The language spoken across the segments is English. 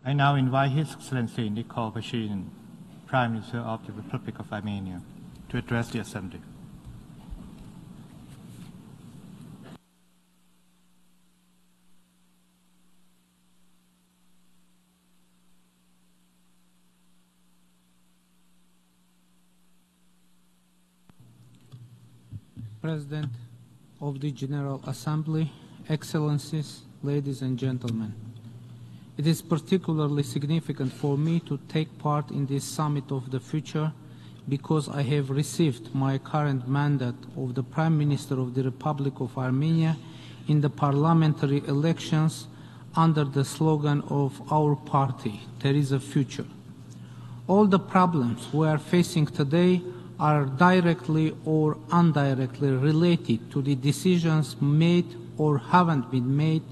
I now invite His Excellency Nikol Pashinyan, Prime Minister of the Republic of Armenia, to address the Assembly. President of the General Assembly, Excellencies, ladies and gentlemen. It is particularly significant for me to take part in this Summit of the Future because I have received my current mandate of the Prime Minister of the Republic of Armenia in the parliamentary elections under the slogan of our party, "There is a future." All the problems we are facing today are directly or indirectly related to the decisions made or haven't been made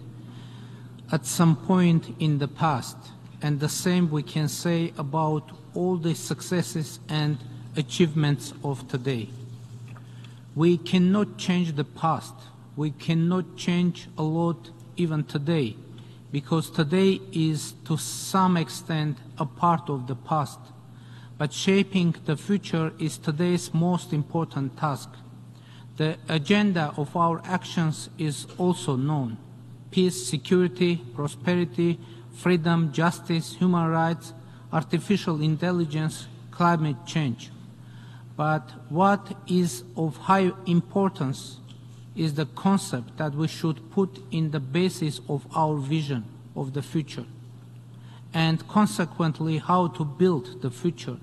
at some point in the past, and the same we can say about all the successes and achievements of today. We cannot change the past. We cannot change a lot even today, because today is to some extent a part of the past. But shaping the future is today's most important task. The agenda of our actions is also known: peace, security, prosperity, freedom, justice, human rights, artificial intelligence, climate change. But what is of high importance is the concept that we should put in the basis of our vision of the future, and consequently how to build the future.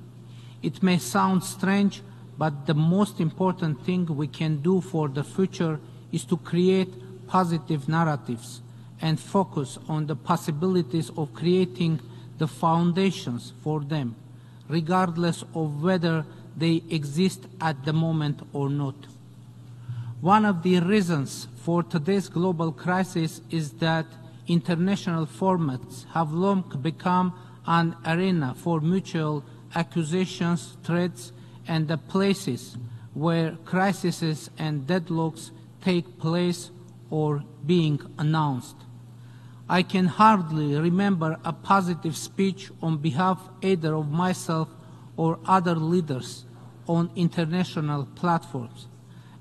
It may sound strange, but the most important thing we can do for the future is to create positive narratives and focus on the possibilities of creating the foundations for them, regardless of whether they exist at the moment or not. One of the reasons for today's global crisis is that international formats have long become an arena for mutual accusations, threats, and the places where crises and deadlocks take place or being announced. I can hardly remember a positive speech on behalf either of myself or other leaders on international platforms,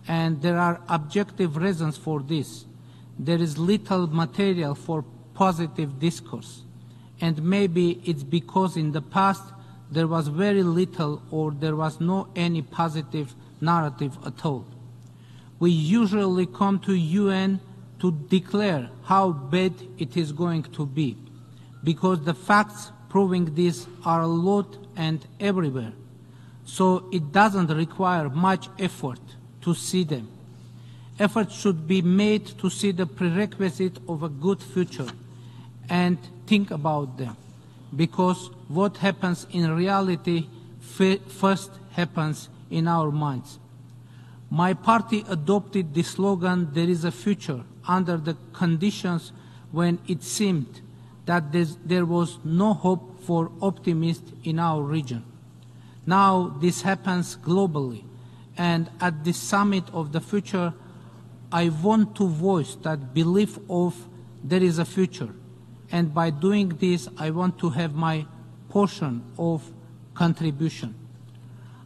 and there are objective reasons for this. There is little material for positive discourse, and maybe it's because in the past there was very little or there was no any positive narrative at all. We usually come to UN to declare how bad it is going to be, because the facts proving this are a lot and everywhere. So it doesn't require much effort to see them. Effort should be made to see the prerequisite of a good future and think about them, because what happens in reality first happens in our minds. My party adopted the slogan, "There is a future," under the conditions when it seemed that there was no hope for optimists in our region. Now this happens globally, and at the Summit of the Future, I want to voice that belief of there is a future. And by doing this, I want to have my portion of contribution.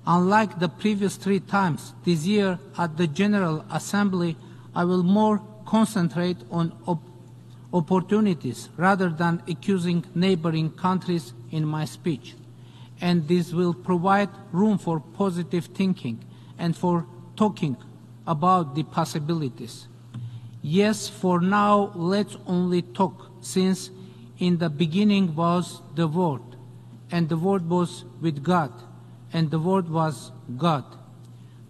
Unlike the previous 3 times, this year at the General Assembly, I will more concentrate on opportunities rather than accusing neighboring countries in my speech. And this will provide room for positive thinking and for talking about the possibilities. Yes, for now, let's only talk, since in the beginning was the Word, and the Word was with God, and the Word was God.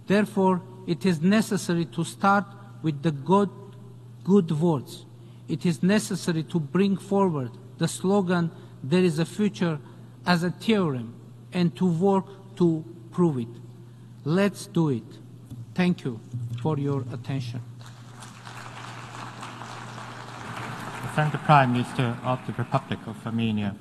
Therefore, it is necessary to start with the good words. It is necessary to bring forward the slogan, "There is a future," as a theorem, and to work to prove it. Let's do it. Thank you for your attention. I thank the Prime Minister of the Republic of Armenia.